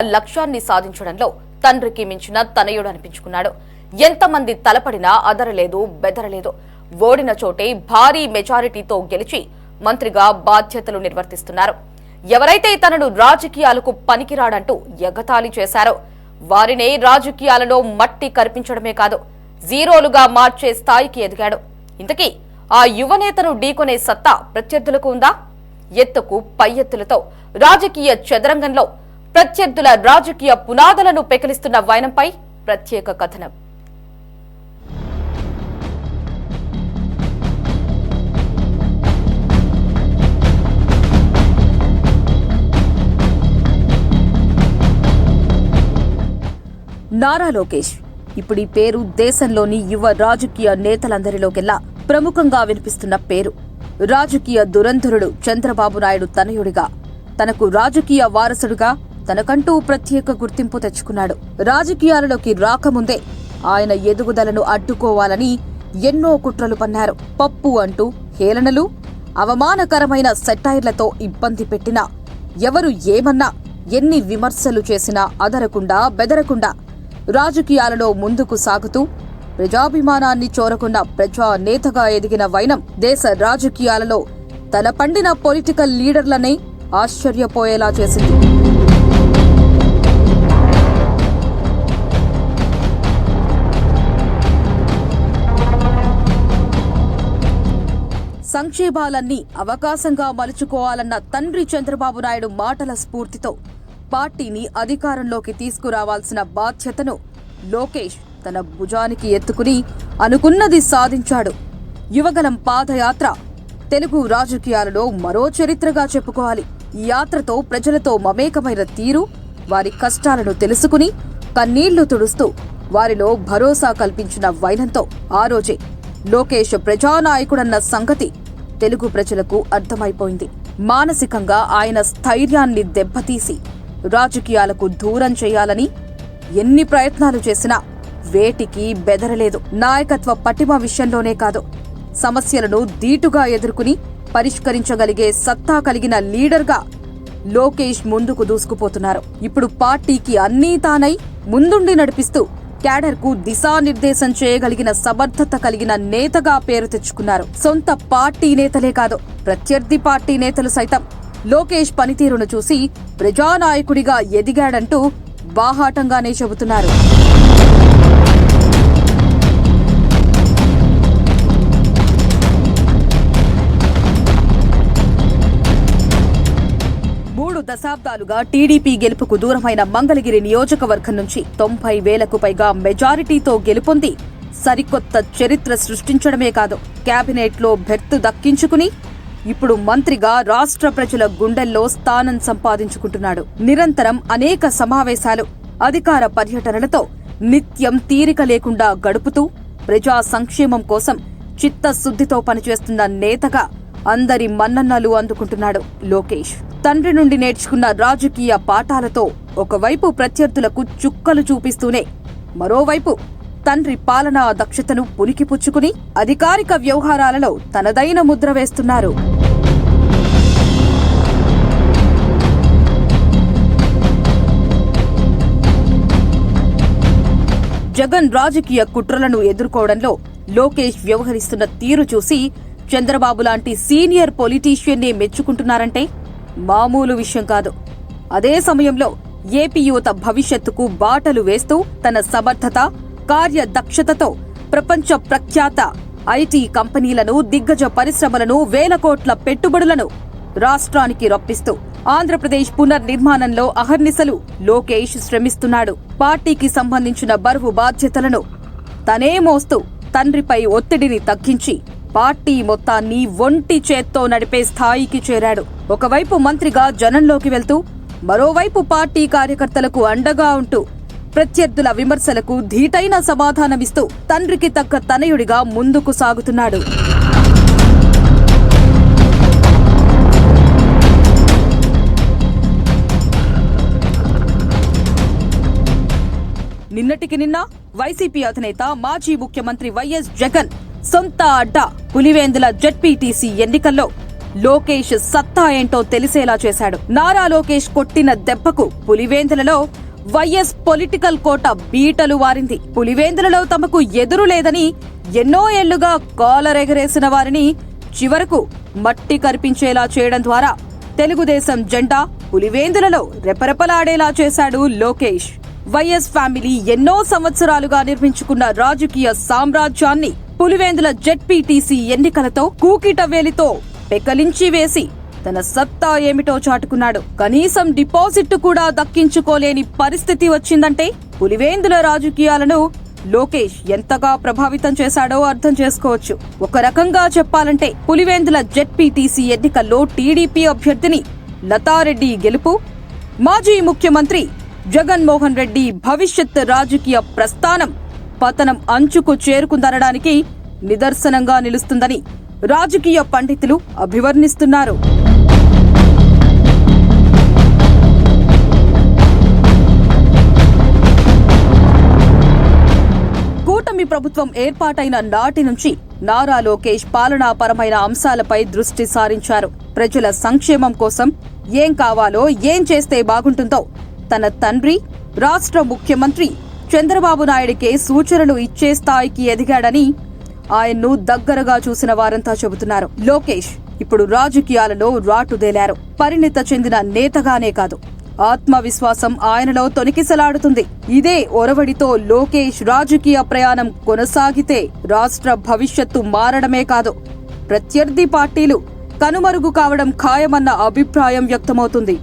లక్ష్యాన్ని సాధించడంలో తండ్రికి మించిన తనయుడు అనిపించుకున్నాడు. ఎంతమంది తలపడినా అదరలేదు, బెదరలేదు. ఓడిన చోటే భారీ మెజారిటీతో గెలిచి మంత్రిగా బాధ్యతలు నిర్వర్తిస్తున్నారు. ఎవరైతే తనను రాజకీయాలకు పనికిరాడంటూ ఎగతాళి చేశారో వారినే రాజకీయాలలో మట్టి కరిపించడమే కాదు, జీరోలుగా మార్చే స్థాయికి ఎదిగాడు. ఇంతకీ ఆ యువనేతను ఢీకొనే సత్తా ప్రత్యర్థులకు ఉందా? ఎత్తుకు పై ఎత్తులతో రాజకీయ చదరంగంలో ప్రత్యర్థుల రాజకీయ పునాదులను పెకిలిస్తున్న వైనంపై ప్రత్యేక కథనం. నారా లోకేష్ ఇప్పుడు ఈ పేరు దేశంలోని యువ రాజకీయ నేతలందరిలోకెల్లా ప్రముఖంగా వినిపిస్తున్న పేరు. రాజకీయ దురంధరుడు చంద్రబాబు నాయుడు తనయుడిగా, తనకు రాజకీయ వారసుడుగా తనకంటూ ప్రత్యేక గుర్తింపు తెచ్చుకున్నాడు. రాజకీయాలలోకి రాకముందే ఆయన ఎదుగుదలను అడ్డుకోవాలని ఎన్నో కుట్రలు పన్నారు. పప్పు అంటూ హేళనలు, అవమానకరమైన సెటైర్లతో ఇబ్బంది పెట్టినా, ఎవరు ఏమన్నా, ఎన్ని విమర్శలు చేసినా అదరకుండా బెదరకుండా రాజకీయాలలో ముందుకు సాగుతూ ప్రజాభిమానాన్ని చోరకున్న ప్రజా నేతగా ఎదిగిన వైనం దేశ రాజకీయాలలో తల పండిన పొలిటికల్ లీడర్లనే ఆశ్చర్యపోయేలా చేసింది. సంక్షేమాలన్నీ అవకాశంగా మలుచుకోవాలన్న తండ్రి చంద్రబాబు నాయుడు మాటల స్ఫూర్తితో పార్టీని అధికారంలోకి తీసుకురావాల్సిన బాధ్యతను లోకేష్ తన భుజానికి ఎత్తుకుని అనుకున్నది సాధించాడు. యువగలం పాదయాత్ర తెలుగు రాజకీయాలలో మరో చరిత్రగా చెప్పుకోవాలి. ఈ యాత్రతో ప్రజలతో మమేకమైన తీరు, వారి కష్టాలను తెలుసుకుని కన్నీళ్లు తుడుస్తూ వారిలో భరోసా కల్పించిన వైనంతో ఆ రోజే లోకేష్ ప్రజానాయకుడన్న సంగతి తెలుగు ప్రజలకు అర్థమైపోయింది. మానసికంగా ఆయన స్థైర్యాన్ని దెబ్బతీసి రాజకీయాలకు దూరం చేయాలని ఎన్ని ప్రయత్నాలు చేసినా వేటికి బెదరలేదు. నాయకత్వ పటిమ విషయంలోనే కాదు, సమస్యలను ధీటుగా ఎదుర్కొని పరిష్కరించగలిగే సత్తా కలిగిన లీడర్గా లోకేష్ ముందుకు దూసుకుపోతున్నారు. ఇప్పుడు పార్టీకి అన్నీ తానై ముందుండి నడిపిస్తూ క్యాడర్కు దిశానిర్దేశం చేయగలిగిన సమర్థత కలిగిన నేతగా పేరు తెచ్చుకున్నారు. సొంత పార్టీ నేతలే కాదు, ప్రత్యర్థి పార్టీ నేతలు సైతం లోకేష్ పనితీరును చూసి ప్రజానాయకుడిగా ఎదిగాడంటూ బాహాటంగానే చెబుతున్నారు. దశాబ్దాలుగా టీడీపీ గెలుపుకు దూరమైన మంగళగిరి నియోజకవర్గం నుంచి 90,000కు పైగా మెజారిటీతో గెలుపొంది సరికొత్త చరిత్ర సృష్టించడమే కాదు, కేబినెట్లో బెర్తు దక్కించుకుని ఇప్పుడు మంత్రిగా రాష్ట్ర ప్రజల గుండెల్లో స్థానం సంపాదించుకుంటున్నాడు. నిరంతరం అనేక సమావేశాలు, అధికార పర్యటనలతో నిత్యం తీరిక లేకుండా గడుపుతూ ప్రజా సంక్షేమం కోసం చిత్తశుద్ధితో పనిచేస్తున్న నేతగా అందరి మన్ననలు అందుకుంటున్నాడు లోకేష్. తండ్రి నుండి నేర్చుకున్న రాజకీయ పాఠాలతో ఒకవైపు ప్రత్యర్థులకు చుక్కలు చూపిస్తూనే మరోవైపు తండ్రి పాలనా దక్షతను పుణికిపుచ్చుకుని అధికారిక వ్యవహారాలలో తనదైన ముద్ర వేస్తున్నారు. జగన్ రాజకీయ కుట్రలను ఎదుర్కోవడంలో లోకేష్ వ్యవహరిస్తున్న తీరు చూసి చంద్రబాబు లాంటి సీనియర్ పొలిటీషియన్నే మెచ్చుకుంటున్నారంటే మామూలు విషయం కాదు. అదే సమయంలో ఏపీ యువత భవిష్యత్తుకు బాటలు వేస్తూ తన సమర్థత, కార్యదక్షతతో ప్రపంచ ప్రఖ్యాత ఐటీ కంపెనీలను, దిగ్గజ పరిశ్రమలను, వేల కోట్ల పెట్టుబడులను రాష్ట్రానికి రప్పిస్తూ ఆంధ్రప్రదేశ్ పునర్నిర్మాణంలో అహర్నిశలు లోకేష్ శ్రమిస్తున్నాడు. పార్టీకి సంబంధించిన బరువు బాధ్యతలను తనే మోస్తూ తండ్రిపై ఒత్తిడిని తగ్గించి పార్టీ మొత్తాన్ని ఒంటి చేత్తో నడిపే స్థాయికి చేరాడు. ఒకవైపు మంత్రిగా జనంలోకి వెళ్తూ మరోవైపు పార్టీ కార్యకర్తలకు అండగా ఉంటూ ప్రత్యర్థుల విమర్శలకు ధీటైన సమాధానమిస్తూ తండ్రికి తగ్గ తనయుడిగా ముందుకు సాగుతున్నాడు. నిన్నటికి నిన్న వైసీపీ అధినేత మాజీ ముఖ్యమంత్రి వైఎస్ జగన్ సొంత అడ్డా పులివేందుల జెడ్పీటీసీ ఎన్నికల్లో లోకేష్ సత్తా ఏంటో తెలిసేలా చేశాడు. నారా లోకేష్ కొట్టిన దెబ్బకు పులివెందులలో వైఎస్ పొలిటికల్ కోట బీటలు వారింది. పులివెందులలో తమకు ఎదురు లేదని ఎన్నో ఏళ్లుగా కాలరెగరేసిన వారిని చివరకు మట్టి కరిపించేలా చేయడం ద్వారా తెలుగుదేశం జెండా పులివెందులలో రెపరెపలాడేలా చేశాడు లోకేష్. వైఎస్ ఫ్యామిలీ ఎన్నో సంవత్సరాలుగా నిర్మించుకున్న రాజకీయ సామ్రాజ్యాన్ని పులివెందుల జెడ్పీటీసీ ఎన్నికలతో కూకిటవేలితో పెకలించి వేసి తన సత్తా ఏమిటో చాటుకున్నాడు. కనీసం డిపాజిట్ కూడా దక్కించుకోలేని పరిస్థితి వచ్చిందంటే పులివెందుల రాజకీయాలను లోకేష్ ఎంతగా ప్రభావితం చేశాడో అర్థం చేసుకోవచ్చు. ఒక రకంగా చెప్పాలంటే పులివెందుల జెడ్పీటీసీ ఎన్నికల్లో టీడీపీ అభ్యర్థిని లతారెడ్డి గెలుపు మాజీ ముఖ్యమంత్రి జగన్మోహన్ రెడ్డి భవిష్యత్ రాజకీయ ప్రస్థానం పతనం అంచుకు చేరుకుందనడానికి నిదర్శనంగా నిలుస్తుందని రాజకీయ పండితులు అభివర్ణిస్తున్నారు. కూటమి ప్రభుత్వం ఏర్పాటైన నాటి నుంచి నారా లోకేష్ పాలనాపరమైన అంశాలపై దృష్టి సారించారు. ప్రజల సంక్షేమం కోసం ఏం కావాలో, ఏం చేస్తే బాగుంటుందో తన తండ్రి రాష్ట్ర ముఖ్యమంత్రి చంద్రబాబు నాయుడికే సూచనలు ఇచ్చే స్థాయికి ఎదిగాడని ఆయన్ను దగ్గరగా చూసిన వారంతా చెబుతున్నారు. లోకేష్ ఇప్పుడు రాజకీయాలలో రాటుదేలారు. పరిణిత చెందిన నేతగానే కాదు, ఆత్మవిశ్వాసం ఆయనలో తొణికిసలాడుతుంది. ఇదే ఒరవడితో లోకేష్ రాజకీయ ప్రయాణం కొనసాగితే రాష్ట్ర భవిష్యత్తు మారడమే కాదు, ప్రత్యర్థి పార్టీలు కనుమరుగు కావడం ఖాయమన్న అభిప్రాయం వ్యక్తమవుతుంది.